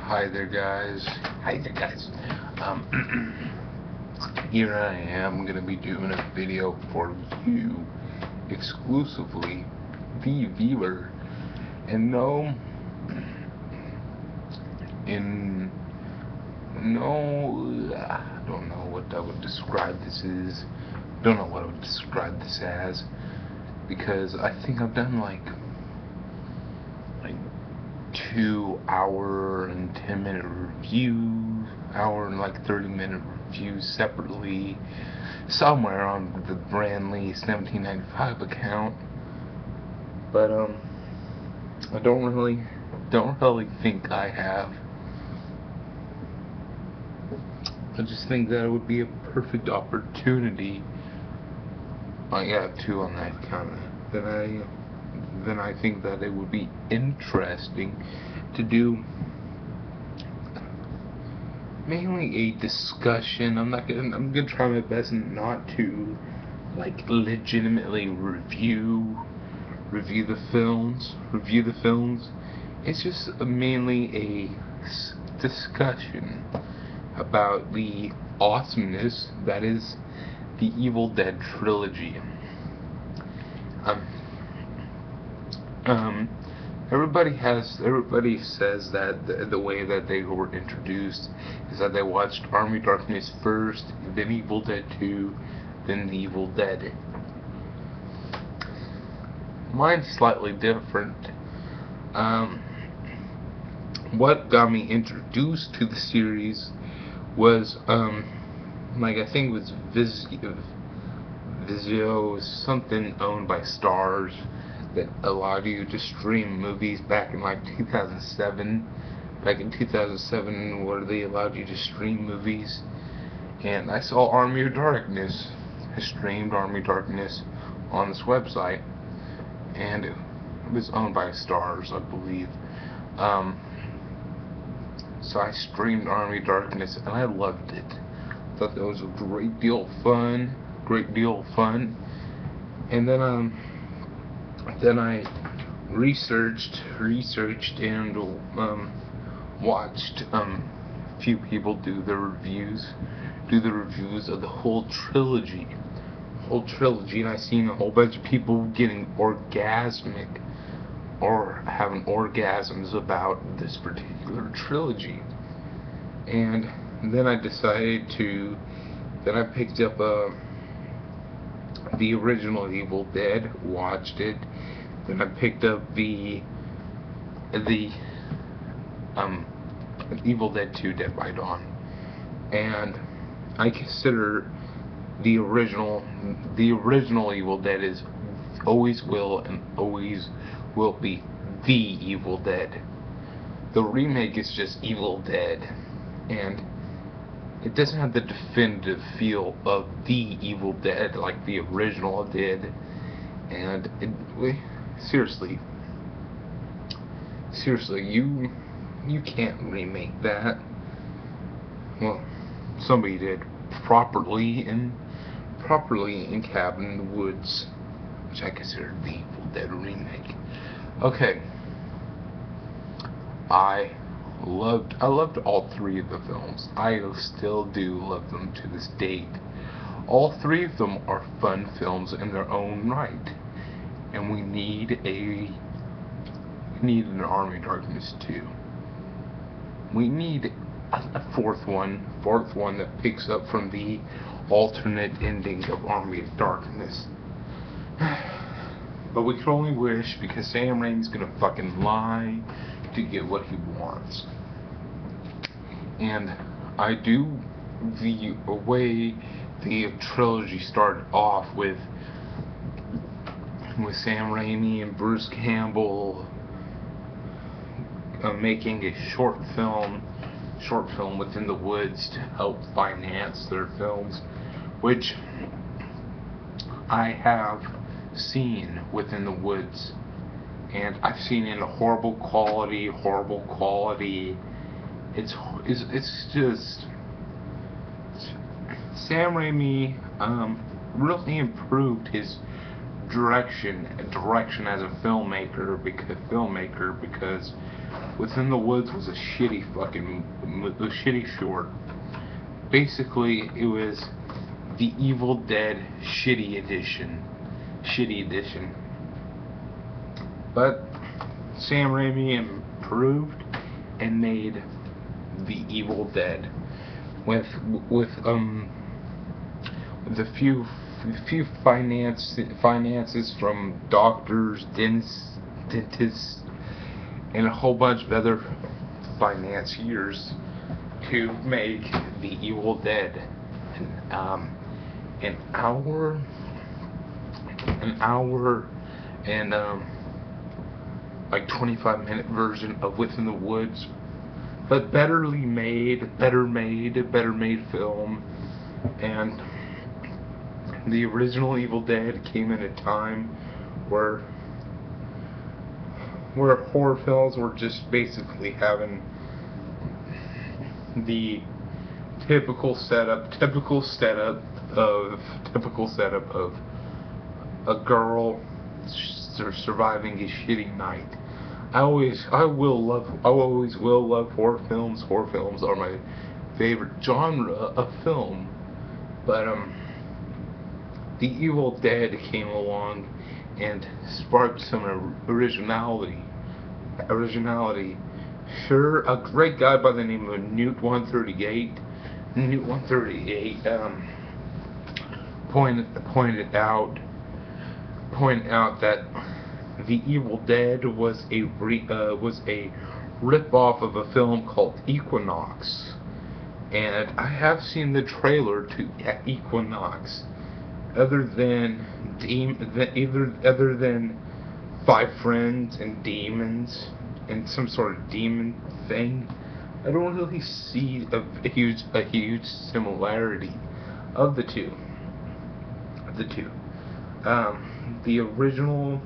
Hi there, guys. Here I am gonna be doing a video for you, exclusively the viewer, and I don't know what I would describe this as. Don't know what I would describe this as, because I think I've done like 2-hour and 10-minute reviews, hour and 30-minute reviews separately, somewhere on the Brandley 1795 account. But I don't really think I have. I just think that it would be a perfect opportunity. I got 2 on that count. Then I think that it would be interesting to do mainly a discussion. I'm gonna try my best not to legitimately review the films. It's just mainly a discussion about the awesomeness that is the Evil Dead trilogy. Everybody says that the way that they were introduced is that they watched Army of Darkness first, then Evil Dead 2, then The Evil Dead. Mine's slightly different. What got me introduced to the series was I think it was Vizio, something owned by Stars, that allowed you to stream movies back in 2007. Back in 2007, where they allowed you to stream movies, and I saw Army of Darkness. I streamed Army of Darkness on this website, and it was owned by Stars, I believe. So I streamed Army of Darkness, and I loved it. Thought that was a great deal of fun. And then I researched and watched a few people do the reviews of the whole trilogy, and I seen a whole bunch of people getting orgasmic or having orgasms about this particular trilogy. And then I picked up the original Evil Dead, watched it. Then I picked up the Evil Dead 2, Dead by Dawn, and I consider the original Evil Dead is always will be the Evil Dead. The remake is just Evil Dead, and it doesn't have the definitive feel of the Evil Dead like the original did. And seriously, you can't remake that. Well, somebody did properly in Cabin in the Woods, which I consider the Evil Dead remake. Okay, I loved all 3 of the films. I still do love them to this date. All 3 of them are fun films in their own right, and we need an Army of Darkness 2. We need a fourth one that picks up from the alternate ending of Army of Darkness. But we can only wish, because Sam Raimi's gonna fucking lie to get what he wants. And I do the way the trilogy started off with Sam Raimi and Bruce Campbell making a short film Within the Woods to help finance their films, which I have seen Within the Woods, and I've seen it in horrible quality. It's just Sam Raimi really improved his direction as a filmmaker because Within the Woods was a shitty short. Basically, it was the Evil Dead shitty edition. But Sam Raimi improved and made the Evil Dead with a few finances from doctors, dentists, and a whole bunch of other financiers to make the Evil Dead an hour and like 25-minute version of Within the Woods, but better made film. And the original Evil Dead came in a time where horror films were just basically having the typical setup of a girl surviving a shitty night. I always will love horror films. Horror films are my favorite genre of film. But the Evil Dead came along and sparked some originality. Sure, a great guy by the name of Newt 138 pointed out that the Evil Dead was a rip-off of a film called Equinox, and I have seen the trailer to Equinox. Other than five friends and demons and some sort of demon thing, I don't really see a huge similarity of the two. The original,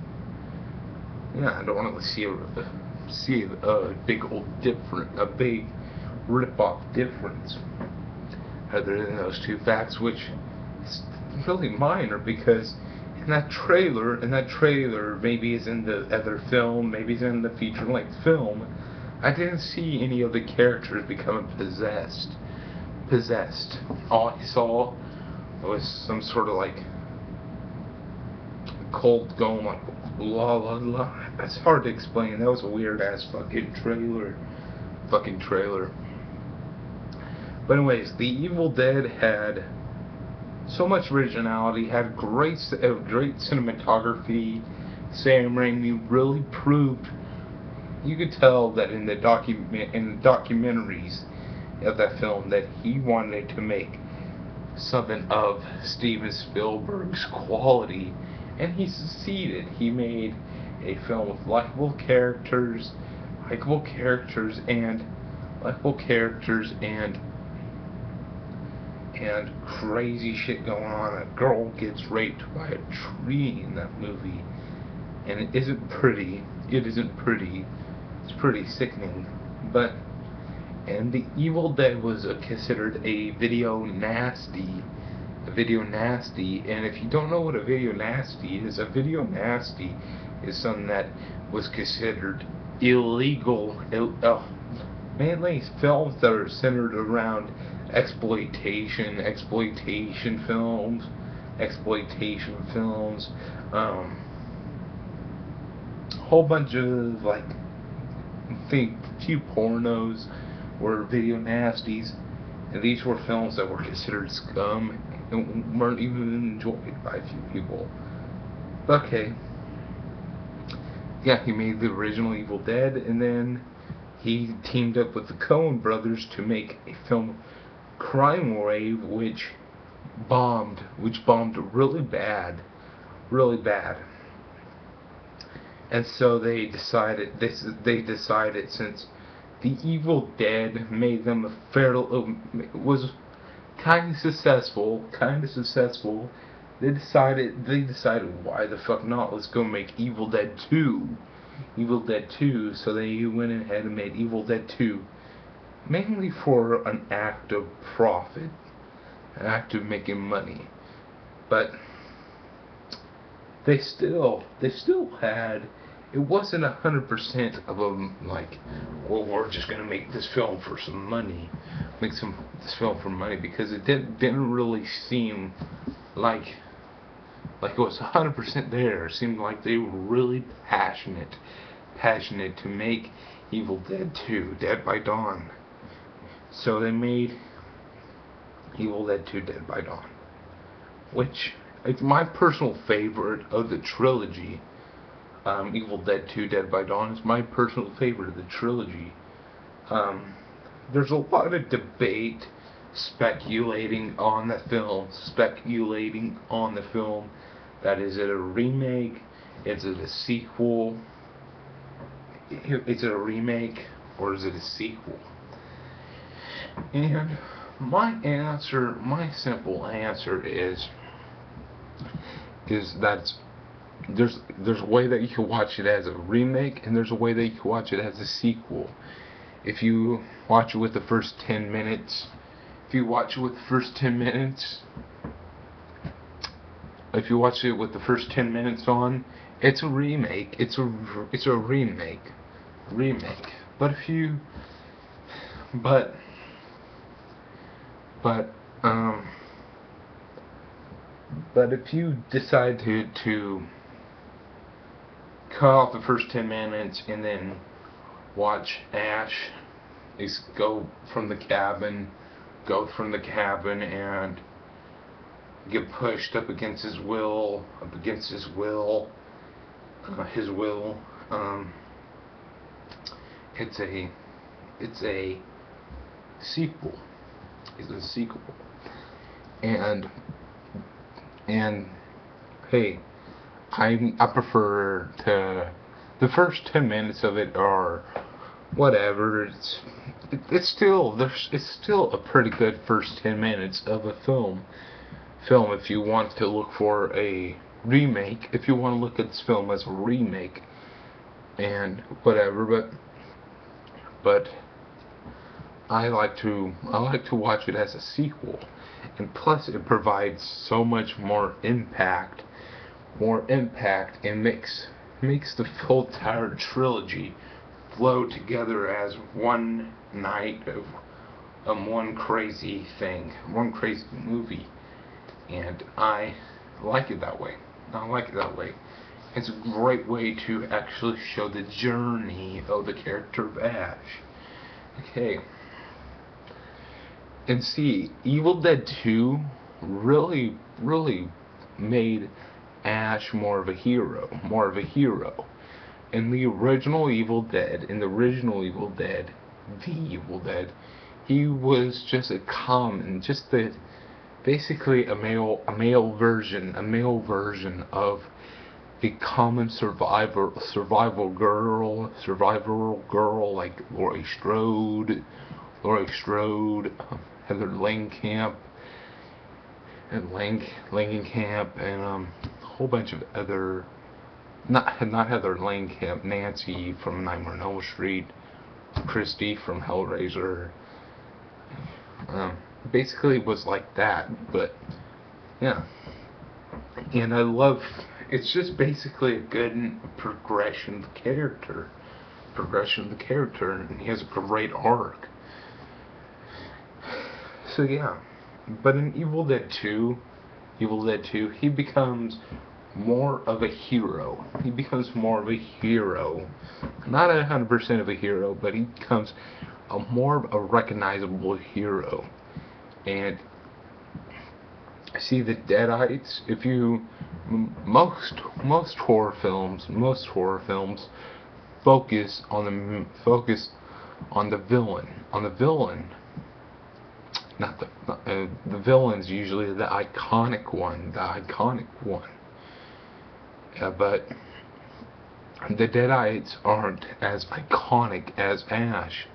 I don't really see a big rip-off difference other than those two facts, which is really minor because in that trailer, maybe it's in the other film, maybe it's in the feature-length film, I didn't see any of the characters becoming possessed. All I saw was some sort of like cult going like la la la. That's hard to explain. That was a weird ass fucking trailer. But anyways, the Evil Dead had so much originality, had great cinematography. Sam Raimi really proved. You could tell that in the documentaries of that film that he wanted to make something of Steven Spielberg's quality, and he succeeded. He made a film with likable characters and crazy shit going on. A girl gets raped by a tree in that movie, and it isn't pretty. It's pretty sickening. And the Evil Dead was considered a video nasty. And if you don't know what a video nasty is something that was considered illegal. Mainly films that are centered around exploitation films, a whole bunch of like, I think few pornos were video nasties, and these were films that were considered scum and weren't even enjoyed by a few people. Okay. Yeah, he made the original Evil Dead, and then he teamed up with the Coen brothers to make a film, Crime Wave, which bombed really bad. And so they decided since the Evil Dead made them was kind of successful. They decided why the fuck not? Let's go make Evil Dead 2. So they went ahead and made Evil Dead 2, mainly for an act of profit, an act of making money. But they still had, it wasn't 100% of them like, well, we're just gonna make this film for some money, this film for money, because it didn't really seem like it was 100% there. It seemed like they were really passionate to make Evil Dead 2, Dead by Dawn. So they made Evil Dead 2, Dead by Dawn, which is my personal favorite of the trilogy. Evil Dead 2, Dead by Dawn is my personal favorite of the trilogy. There's a lot of debate, speculating on the film, that is it a remake, is it a sequel, is it a remake, or is it a sequel? And my simple answer is that there's a way that you can watch it as a remake, and there's a way that you can watch it as a sequel. If you watch it with the first 10 minutes, if you watch it with the first 10 minutes on, it's a remake. It's a remake. But if you if you decide to cut off the first 10 minutes and then watch Ash go from the cabin and get pushed up against his will, it's a sequel. And hey, I prefer to the first 10 minutes of it are whatever. It's still a pretty good first 10 minutes of a film. If you want to look for a remake, if you want to look at this film as a remake and whatever, but I like to watch it as a sequel, and plus it provides so much more impact, and makes the whole entire trilogy flow together as one night of one crazy movie, and I like it that way. It's a great way to actually show the journey of the character of Ash. Okay. And see, Evil Dead 2 really made Ash more of a hero. In the original Evil Dead, he was just basically a male version of a common survival girl like Laurie Strode, Heather Langenkamp, and a whole bunch of other, not Heather Langenkamp, Nancy from Nightmare on Elm Street, Christy from Hellraiser. Basically it was like that, but yeah. And it's just basically a good progression of the character, and he has a great arc. So yeah, but in Evil Dead 2, he becomes more of a hero. Not 100% of a hero, but he becomes more of a recognizable hero. And see, the Deadites, most horror films focus on the villain. The villain's usually the iconic one. But the Deadites aren't as iconic as Ash.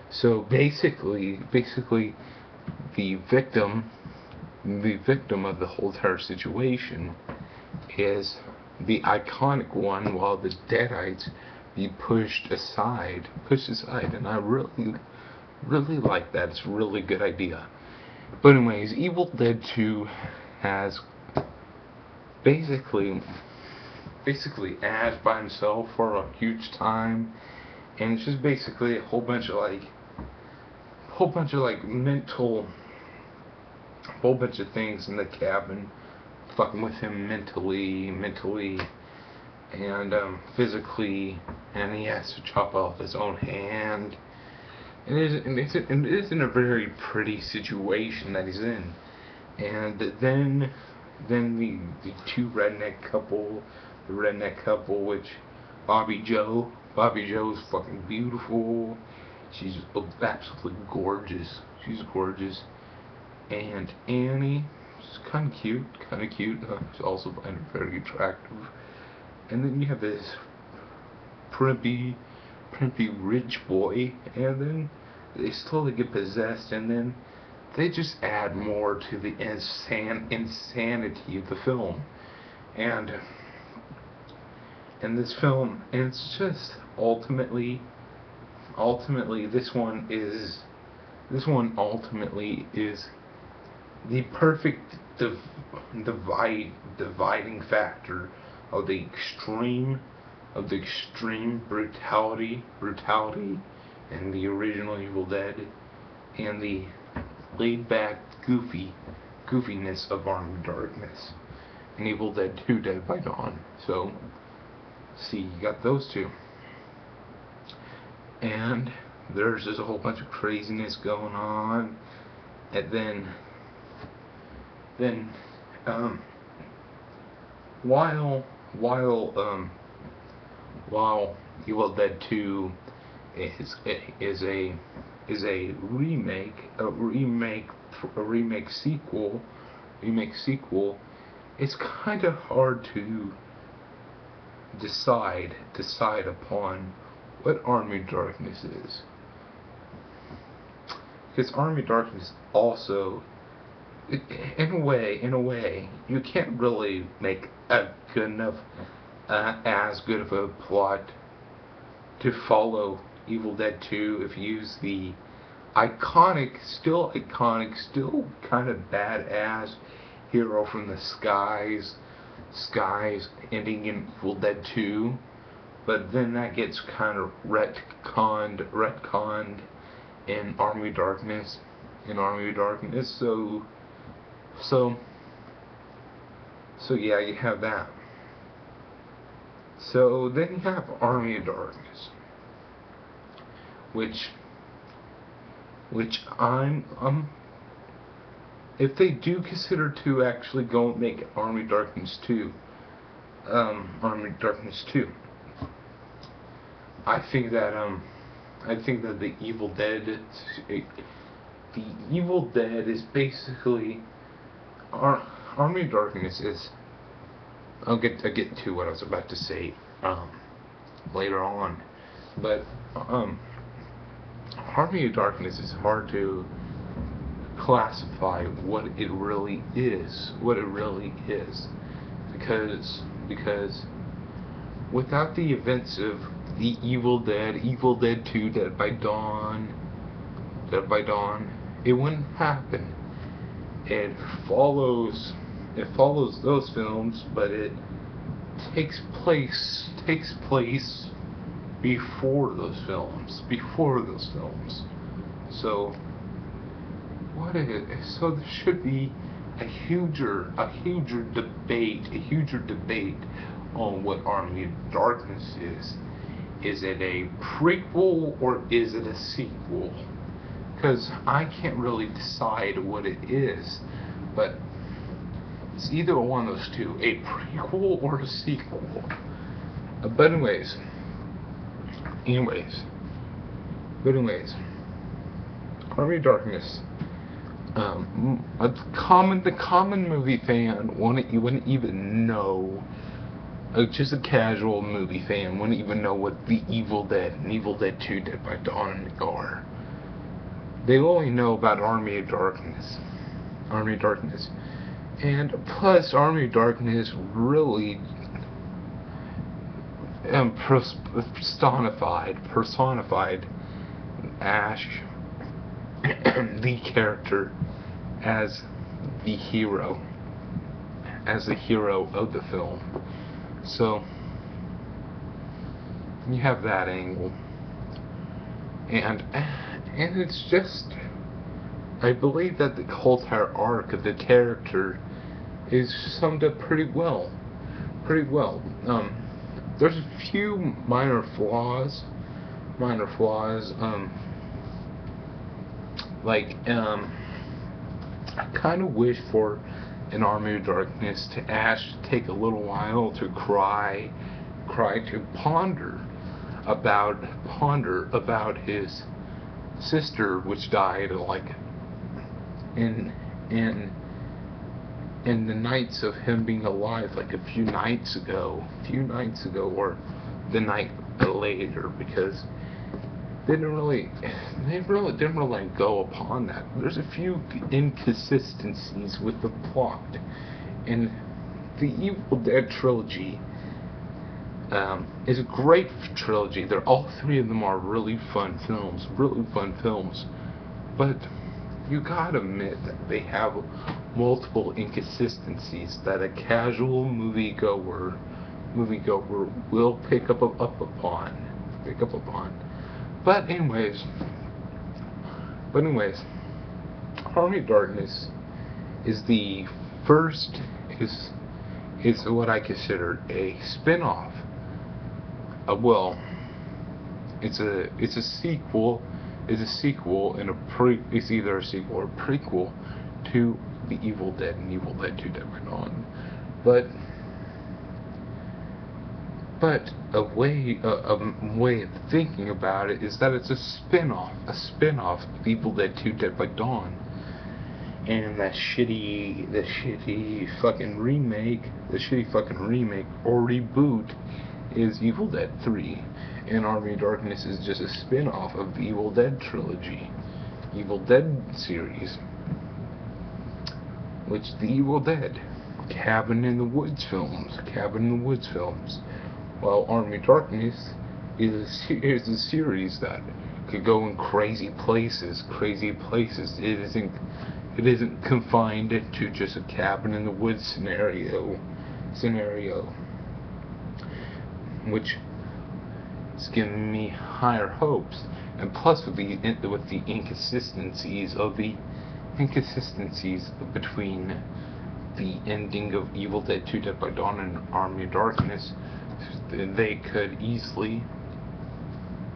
So basically, the victim of the whole entire situation is the iconic one, while the Deadites be pushed aside, and I really like that. It's a really good idea. But anyways, Evil Dead 2 has basically basically Ash by himself for a huge time, and it's just basically a whole bunch of whole bunch of things in the cabin, fucking with him mentally, and physically, and he has to chop off his own hand. And it isn't a very pretty situation that he's in. And then the two the redneck couple, which Bobby Joe is fucking beautiful. She's absolutely gorgeous. She's gorgeous. And Annie, she's kind of cute. She's also very attractive. And then you have this primpy rich boy, and then they slowly get possessed, and then they just add more to the insanity of the film. And this film, and it's just ultimately this one ultimately is the perfect dividing factor of the extreme brutality in the original Evil Dead, and the laid back goofiness of Army of Darkness and Evil Dead 2 Dead by Dawn. So see, you got those two, and there's just a whole bunch of craziness going on. And then while Evil Dead 2 is a remake sequel, it's kind of hard to decide upon what Army of Darkness is, because Army of Darkness also, in a way, you can't really make a good enough, as good of a plot to follow Evil Dead 2 if you use the still kind of badass hero from the skies ending in Evil Dead 2, but then that gets kind of retconned in Army of Darkness. So yeah, you have that. So then you have Army of Darkness, which I'm if they do consider to actually go and make Army of Darkness 2, I think that the Evil Dead is basically Army of Darkness is. I'll get to what I was about to say later on, but Army of Darkness is hard to classify what it really is, because without the events of the Evil Dead 2, Dead by Dawn, it wouldn't happen. It follows those films, but it takes place before those films. So so there should be a huger debate on what Army of Darkness is. Is it a prequel or is it a sequel? Because I can't really decide what it is, but it's either one of those two, a prequel or a sequel. But anyways, Army of Darkness. The common movie fan wouldn't even know. Just a casual movie fan wouldn't even know what the Evil Dead and Evil Dead 2 Dead by Dawn are. They only know about Army of Darkness. And plus, Army of Darkness really personified Ash, the character, as the hero of the film. So you have that angle, and it's just, I believe that the whole entire arc of the character is summed up pretty well. Pretty well. There's a few minor flaws. I kind of wish for an Army of Darkness to Ash to take a little while to cry, to ponder about his sister, which died like in the nights of him being alive, like a few nights ago, or the night later, because they didn't really go upon that. There's a few inconsistencies with the plot, and the Evil Dead trilogy is a great trilogy. All three of them are really fun films, but you gotta admit that they have multiple inconsistencies that a casual moviegoer will pick up upon. But anyways, Army of Darkness is the first is what I consider a spin-off. It's a sequel. It's a sequel and it's either a sequel or a prequel to The Evil Dead and Evil Dead 2: Dead by Dawn. But a way of thinking about it is that it's a spin-off of Evil Dead 2: Dead by Dawn. And the shitty fucking remake or reboot is Evil Dead 3. And Army of Darkness is just a spin-off of the Evil Dead trilogy, Evil Dead series, which the Evil Dead, Cabin in the Woods films, while Army of Darkness is a series that could go in crazy places. It isn't confined to just a cabin in the woods scenario, which is giving me higher hopes. And plus with the inconsistencies between the ending of Evil Dead 2: Dead by Dawn and Army of Darkness, they could easily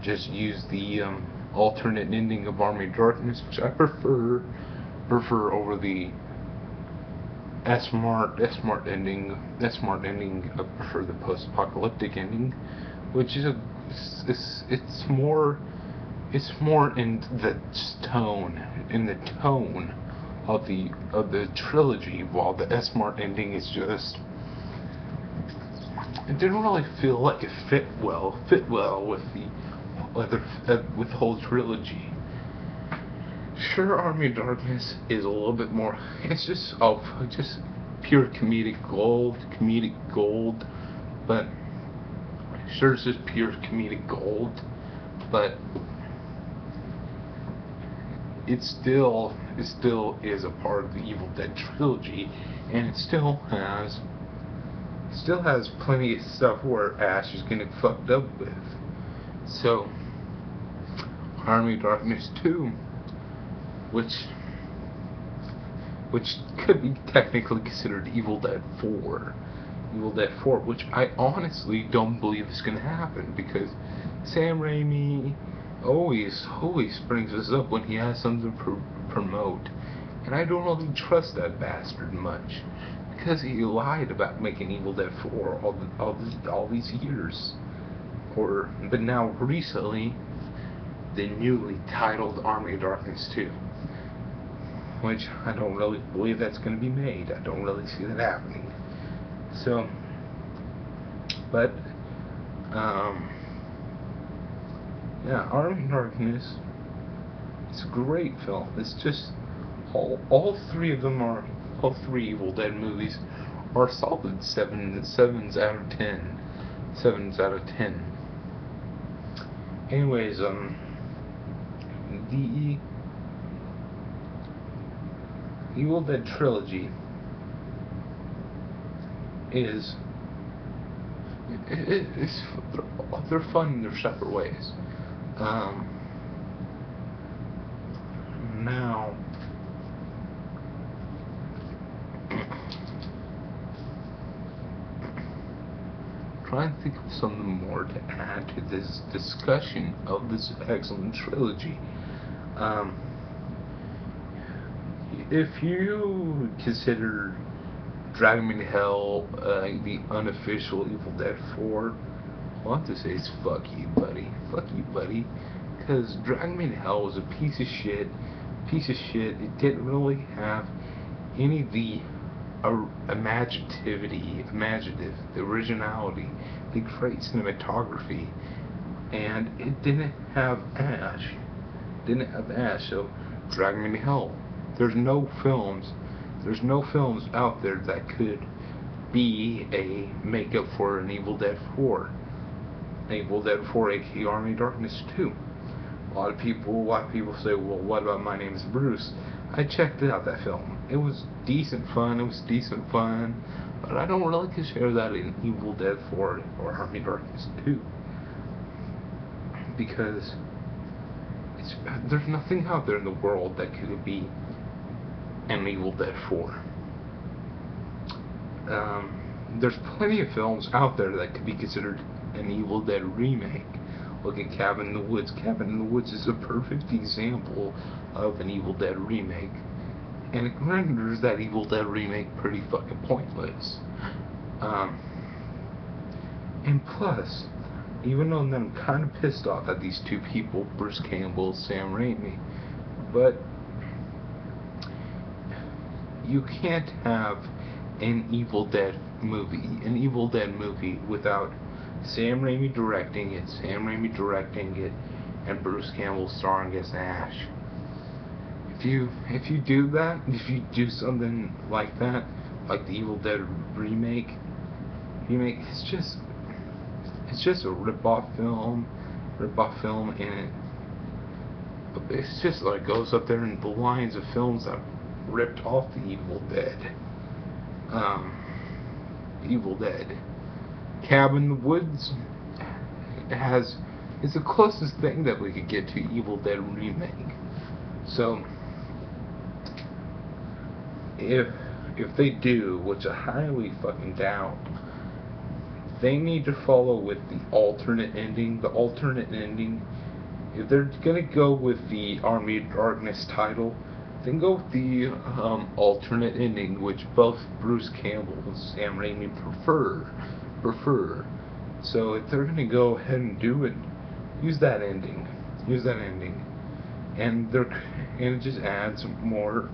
just use the alternate ending of Army of Darkness, which I prefer over the S-Mart ending. I prefer the post-apocalyptic ending, which is it's more in the tone of the trilogy, while the S-Mart ending is just, it didn't really feel like it fit well with the whole trilogy. Sure, Army of Darkness is a little bit more. It's just pure comedic gold, but sure, it's just pure comedic gold, but it still is a part of the Evil Dead trilogy, and it still has plenty of stuff where Ash is getting fucked up with. So, Army of Darkness 2, which could be technically considered Evil Dead 4, which I honestly don't believe is going to happen, because Sam Raimi always brings this up when he has something to promote, and I don't really trust that bastard much, because he lied about making Evil Dead 4 all these years, but now recently the newly titled Army of Darkness 2, which I don't really believe that's going to be made. I don't really see that happening. So, but yeah, Army of Darkness, it's a great film. It's just all three Evil Dead movies are solid sevens out of 10. Anyways, the Evil Dead trilogy is it's they're fun in their separate ways. Now, trying to think of something more to add to this discussion of this excellent trilogy. If you consider Drag Me to Hell the unofficial Evil Dead 4, all I have to say is fuck you, buddy. Fuck you, buddy. Because Drag Me to Hell was a piece of shit. It didn't really have any of the imaginative, the originality, the great cinematography, and it didn't have Ash. So Drag Me to Hell. There's no films out there that could be a makeup for an Evil Dead 4. Evil Dead 4, aka Army of Darkness 2. A lot of people say, well, what about My Name is Bruce? I checked out that film. It was decent fun, but I don't really consider that an Evil Dead 4 or Army of Darkness 2. Because there's nothing out there in the world that could be an Evil Dead 4. There's plenty of films out there that could be considered an Evil Dead remake. Look at Cabin in the Woods. Cabin in the Woods is a perfect example of an Evil Dead remake. And it renders that Evil Dead remake pretty fucking pointless. And plus, even though I'm kind of pissed off at these two people, Bruce Campbell, Sam Raimi, but you can't have an Evil Dead movie without Sam Raimi directing it, and Bruce Campbell starring as Ash. If you do something like that, like the Evil Dead remake, it's just a rip-off film, and it's just like goes up there in the lines of films that ripped off the Evil Dead. Cabin in the Woods is the closest thing that we could get to Evil Dead remake. So if they do, which I highly fucking doubt, they need to follow with the alternate ending. If they're gonna go with the Army of Darkness title, then go with the alternate ending, which both Bruce Campbell and Sam Raimi prefer. So if they're gonna go ahead and do it, use that ending, and it just adds more.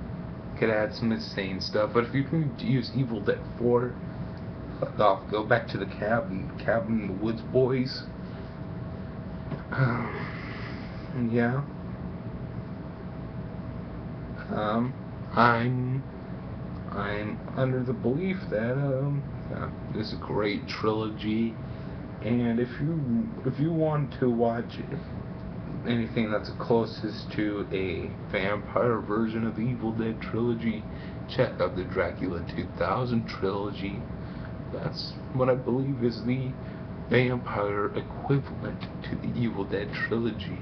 Could add some insane stuff. But if you can use Evil Dead 4, fuck off. Go back to the cabin in the woods, boys. Yeah. I'm under the belief that this is a great trilogy, and if you want to watch anything that's closest to a vampire version of the Evil Dead trilogy, check out the Dracula 2000 trilogy. That's what I believe is the vampire equivalent to the Evil Dead trilogy.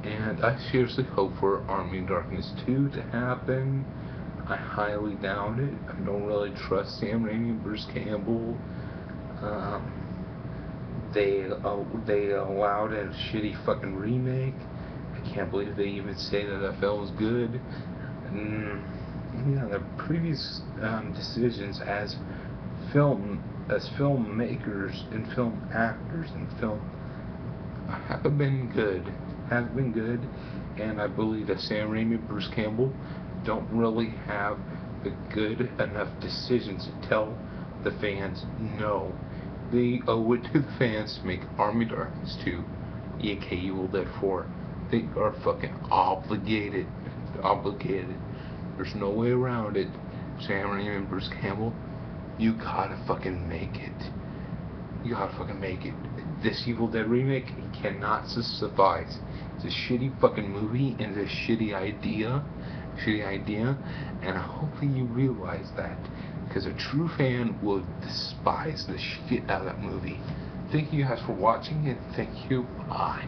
And I seriously hope for Army of Darkness 2 to happen. I highly doubt it. I don't really trust Sam Raimi and Bruce Campbell. They allowed a shitty fucking remake. I can't believe they even say that film was good. Yeah, their previous decisions as filmmakers and film actors and film have been good, and I believe that Sam Raimi and Bruce Campbell don't really have the good enough decisions to tell the fans no. They owe it to the fans to make Army of Darkness 2, aka Evil Dead 4. They are fucking obligated. There's no way around it. Sam Raimi and Bruce Campbell, you gotta fucking make it. This Evil Dead remake cannot suffice. It's a shitty fucking movie and it's a shitty idea, and hopefully you realize that, because a true fan will despise the shit out of that movie. Thank you guys for watching, and thank you. Bye.